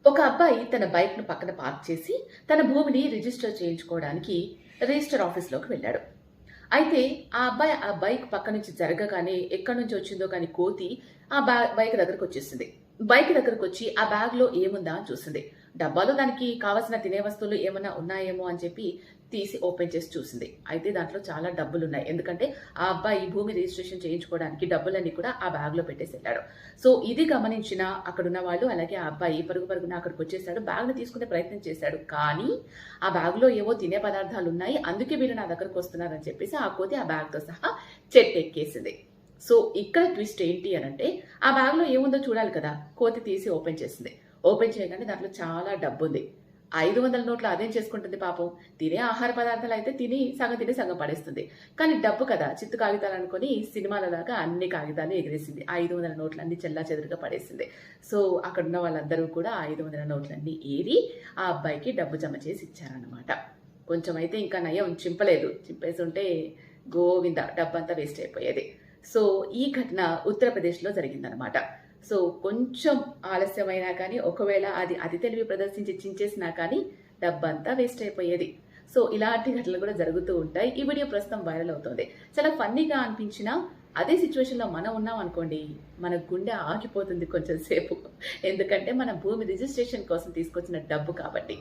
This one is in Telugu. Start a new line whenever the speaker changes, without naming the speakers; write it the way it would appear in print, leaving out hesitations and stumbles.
ఒక అబ్బాయి తన బైక్‌ను పక్కన పార్క్ చేసి, తన భూమిని రిజిస్టర్ చేయించుకోవడానికి రిజిస్టర్ ఆఫీస్‌లోకి వెళ్ళాడు. అయితే ఆ అబ్బాయి ఆ బైక్ పక్క నుంచి జరగగానే ఎక్కడి నుంచి వచ్చిందో కానీ కోతి ఆ బైక్ దగ్గరకొచ్చేసింది. బైక్ దగ్గరకొచ్చి ఆ బ్యాగ్‌లో ఏముందా అని చూసింది. డబ్బాలో దానికి కావాల్సిన తినే వస్తువులు ఏమన్నా ఉన్నాయేమో అని చెప్పి తీసి ఓపెన్ చేసి చూసింది. అయితే దాంట్లో చాలా డబ్బులున్నాయి. ఎందుకంటే ఆ అబ్బాయి భూమి రిజిస్ట్రేషన్ చేయించుకోవడానికి డబ్బులన్నీ కూడా ఆ బ్యాగ్‌లో పెట్టేసెళ్ళాడు. సో ఇది గమనించిన అక్కడున్న వాళ్ళు అలాగే ఆ అబ్బాయి పరుగు పరుగున అక్కడికొచ్చేసాడు. బ్యాగ్‌ని తీసుకునే ప్రయత్నం చేశాడు. కానీ ఆ బ్యాగ్‌లో ఏవో తినే పదార్థాలున్నాయి. అందుకే వీళ్ళు నా దగ్గరకొస్తున్నారని చెప్పేసి ఆ కోతి ఆ బ్యాగ్‌తో సహా చెట్టెక్కేసింది. సో ఇక్కడ ట్విస్ట్ ఏంటి అనంటే ఆ బ్యాగ్‌లో ఏముందో చూడాలి కదా! కోతి తీసి ఓపెన్ చేసింది. ఓపెన్ చేయగానే దాంట్లో చాలా డబ్బుంది. 500 నోట్లు అదేం చేసుకుంటుంది పాపం. తినే ఆహార పదార్థాలయితే సగం తిని సగం పడేస్తుంది. కానీ డబ్బు కదా! చిత్తు కాగితాలనుకోని సినిమాలలాగా అన్ని కాగితాలు ఎగిరేసింది. 500 నోట్లన్నీ చెల్లాచెదురుగా పడేసింది. సో అక్కడున్న వాళ్ళందరూ కూడా 500 నోట్లన్నీ ఏరి ఆ అబ్బాయికి డబ్బు జమ చేసి ఇచ్చారన్నమాట. కొంచెం అయితే ఇంకా నయం చింపలేదు. చింపేసుంటే గోవింద డబ్బంతా వేస్ట్ అయిపోయేది. సో ఈ ఘటన ఉత్తరప్రదేశ్‌లో జరిగిందనమాట. సో కొంచెం ఆలస్యమైనా కానీ ఒకవేళ అది అతి తెలివి ప్రదర్శించి చించేసినా కానీ డబ్బంతా వేస్ట్ అయిపోయేది. సో ఇలాంటి ఘటనలు కూడా జరుగుతూ ఉంటాయి. ఈ వీడియో ప్రస్తుతం వైరల్ అవుతుంది. చాలా ఫన్నీగా అనిపించినా అదే సిచ్యువేషన్‌లో మనం ఉన్నాం అనుకోండి, మన గుండె ఆగిపోతుంది కొంచెం సేపు. ఎందుకంటే మన భూమి రిజిస్ట్రేషన్ కోసం తీసుకొచ్చిన డబ్బు కాబట్టి.